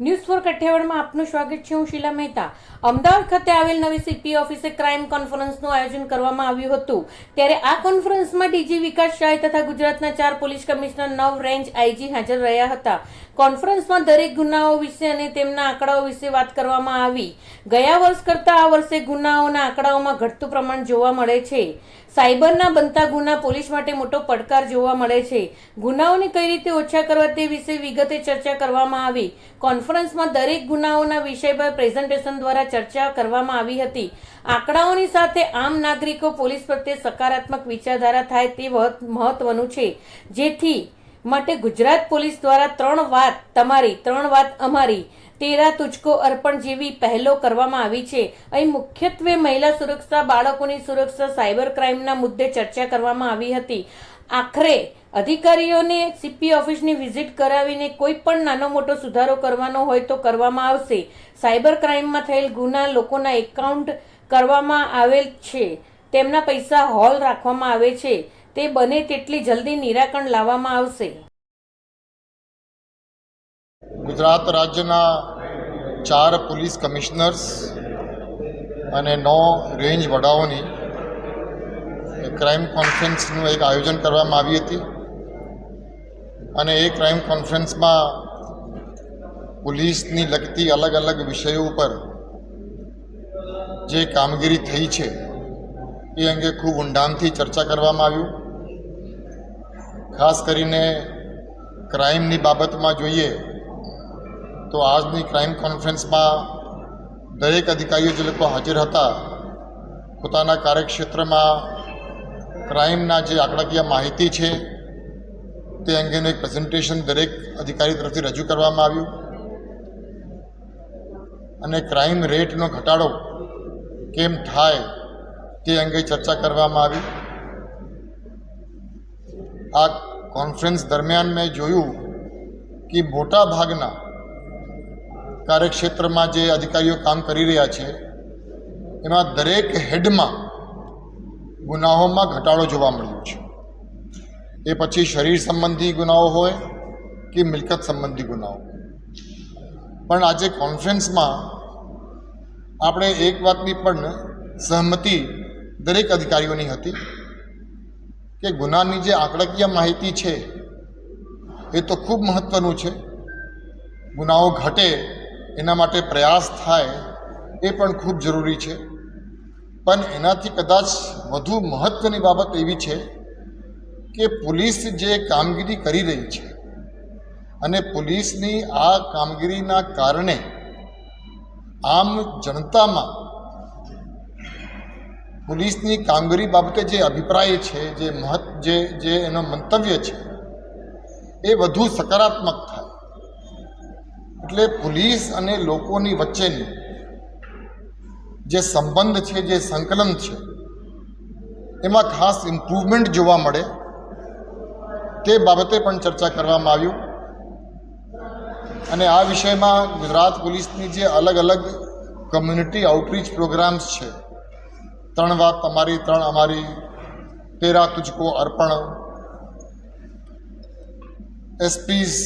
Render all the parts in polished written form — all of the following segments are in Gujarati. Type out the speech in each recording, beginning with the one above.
ન્યૂઝ ફોર કાઠિયાવાડ માં આપનું સ્વાગત છે। હું શીલા મહેતા। અમદાવાદ ખાતે આવેલ નવી સીપી ઓફિસે ક્રાઇમ કોન્ફરન્સનું આયોજન કરવામાં આવ્યું હતું। ત્યારે આ કોન્ફરન્સમાં ડીજી વિકાસ શાહ તથા ગુજરાતના 4 પોલીસ કમિશનર 9 રેન્જ આઈજી હાજર રહ્યા હતા। કોન્ફરન્સમાં દરેક ગુનાઓ વિશે અને તેમના આંકડાઓ વિશે વાત કરવામાં આવી। ગયા વર્ષ કરતાં આ વર્ષે ગુનાઓના આંકડાઓમાં ઘટતું પ્રમાણ જોવા મળે છે। સાયબરના બનતા ગુના પોલીસ માટે મોટો પડકાર જોવા મળે છે। ગુનાઓને કઈ રીતે ઓછા કરવા તે વિશે વિગતે ચર્ચા કરવામાં આવી। કોન્ફરન્સમાં દરેક ગુનાઓના વિષય પર પ્રેઝન્ટેશન દ્વારા ચર્ચા કરવામાં આવી હતી। આંકડાઓની સાથે આમ નાગરિકો પોલીસ પ્રત્યે સકારાત્મક વિચારધારા થાય તે મહત્વનું છે। જેથી માટે ગુજરાત પોલીસ દ્વારા 3 વાત તમારી 3 વાત અમારી, તેરા તુજકો અર્પણ જેવી પહેલો કરવામાં આવી છે। અહીં મુખ્યત્વે મહિલા સુરક્ષા, બાળકોની સુરક્ષા, સાયબર ક્રાઇમના મુદ્દે ચર્ચા કરવામાં આવી હતી। આખરે અધિકારીઓને સીપી ઓફિસની વિઝિટ કરાવીને કોઈ પણ નાનો મોટો સુધારો કરવાનો હોય તો કરવામાં આવશે। સાયબર ક્રાઇમમાં થયેલ ગુના લોકોના એકાઉન્ટ કરવામાં આવેલ છે, તેમના પૈસા હોલ રાખવામાં આવે છે, તે બને તેટલી જલ્દી નિરાકરણ લાવવામાં આવશે। ગુજરાત રાજ્યના 4 પોલીસ કમિશનર્સ અને 9 રેન્જ વડાઓની ક્રાઇમ કોન્ફરન્સનું એક આયોજન કરવામાં આવી હતી અને એ ક્રાઇમ કોન્ફરન્સમાં પોલીસની લગતી અલગ અલગ વિષયો ઉપર જે કામગીરી થઈ છે એ અંગે ખૂબ ઊંડાણથી ચર્ચા કરવામાં આવ્યું। ખાસ કરીને ક્રાઇમની બાબતમાં જોઈએ તો આજની ક્રાઇમ કોન્ફરન્સમાં દરેક અધિકારીઓ જે લોકો હાજર હતા પોતાના કાર્યક્ષેત્રમાં ક્રાઇમના જે આંકડાકીય માહિતી છે તે અંગેનું એક પ્રેઝન્ટેશન દરેક અધિકારી તરફથી રજૂ કરવામાં આવ્યું અને ક્રાઇમ રેટનો ઘટાડો કેમ થાય તે અંગે ચર્ચા કરવામાં આવી। આ કોન્ફરન્સ દરમિયાન મેં જોયું કે મોટા ભાગના કાર્યક્ષેત્રમાં જે અધિકારીઓ કામ કરી રહ્યા છે એમાં દરેક હેડમાં ગુનાઓમાં ઘટાડો જોવા મળ્યો છે। એ પછી શરીર સંબંધી ગુનાઓ હોય કે મિલકત સંબંધી ગુનાઓ। પણ આજે કોન્ફરન્સમાં આપણે એક વાતની પણ સહમતિ દરેક અધિકારીઓની હતી કે ગુનાની જે આંકડાકીય માહિતી છે એ તો ખૂબ મહત્ત્વનું છે, ગુનાઓ ઘટે એના માટે પ્રયાસ થાય એ પણ ખૂબ જરૂરી છે, પણ એનાથી કદાચ વધુ મહત્ત્વની બાબત એવી છે કે પોલીસ જે કામગીરી કરી રહી છે અને પોલીસની આ કામગીરીના કારણે આમ જનતામાં પોલીસની કામગીરી બાબતે જે અભિપ્રાય છે, જે એનો મંતવ્ય છે એ વધુ સકારાત્મક થાય। એટલે પોલીસ અને લોકોની વચ્ચેની જે સંબંધ છે, જે સંકલન છે એમાં ખાસ ઇમ્પ્રુવમેન્ટ જોવા મળે તે બાબતે પણ ચર્ચા કરવામાં આવ્યું અને આ વિષયમાં ગુજરાત પોલીસની જે અલગ અલગ કમ્યુનિટી આઉટરીચ પ્રોગ્રામ્સ છે, 3 વાત તમારી 3 અમારી, તેરા તુજકો અર્પણ, એસપીઝ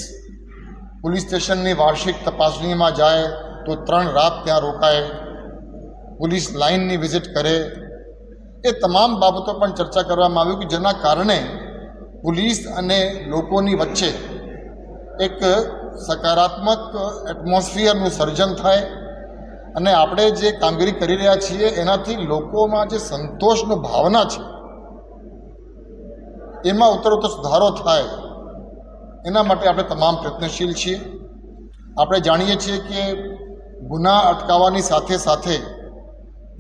પોલીસ સ્ટેશનની વાર્ષિક તપાસણીમાં જાય તો 3 રાત ત્યાં રોકાય, પોલીસ લાઇનની વિઝિટ કરે, એ તમામ બાબતો પણ ચર્ચા કરવામાં આવી કે જેના કારણે પોલીસ અને લોકોની વચ્ચે એક સકારાત્મક એટમોસ્ફિયરનું સર્જન થાય અને આપણે જે કામગીરી કરી રહ્યા છીએ એનાથી લોકોમાં જે સંતોષની ભાવના છે એમાં ઉત્તરોત્તર સુધારો થાય એના માટે આપણે તમામ પ્રયત્નશીલ છીએ। આપણે જાણીએ છીએ કે ગુના અટકાવવાની સાથે સાથે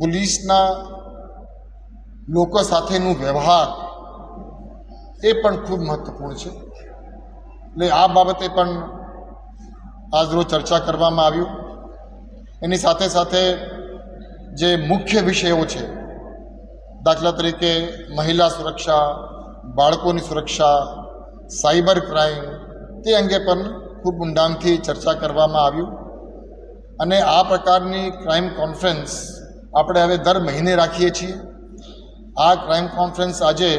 પોલીસના લોકો સાથેનું વ્યવહાર એ પણ ખૂબ મહત્ત્વપૂર્ણ છે। એટલે આ બાબતે પણ આજરોજ ચર્ચા કરવામાં આવ્યું। એની સાથે સાથે જે મુખ્ય વિષયો છે, દાખલા તરીકે મહિલા સુરક્ષા, બાળકોની સુરક્ષા, સાયબર ક્રાઇમ, તે અંગે પણ ખૂબ ઊંડાણથી ચર્ચા કરવામાં આવ્યું અને આ પ્રકારની ક્રાઇમ કોન્ફરન્સ આપણે હવે દર મહિને રાખીએ છીએ। આ ક્રાઇમ કોન્ફરન્સ આજે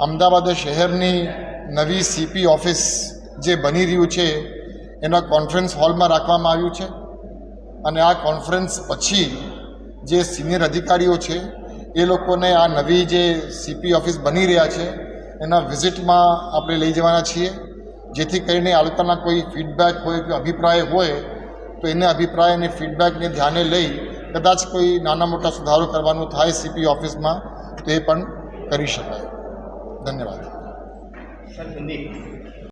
અમદાવાદ શહેરની નવી સીપી ઓફિસ જે બની રહ્યું છે એના કોન્ફરન્સ હોલમાં રાખવામાં આવ્યું છે અને આ કોન્ફરન્સ પછી જે સિનિયર અધિકારીઓ છે એ લોકોને આ નવી જે સીપી ઓફિસ બની રહ્યા છે એના વિઝિટમાં આપણે લઈ જવાના છીએ, જેથી કરીને આ લોકોના કોઈ ફીડબેક હોય કે અભિપ્રાય હોય તો એને અભિપ્રાય અને ફીડબેકને ધ્યાને લઈ કદાચ કોઈ નાના મોટા સુધારો કરવાનું થાય સીપી ઓફિસમાં તો એ પણ કરી શકાય. ધન્યવાદ.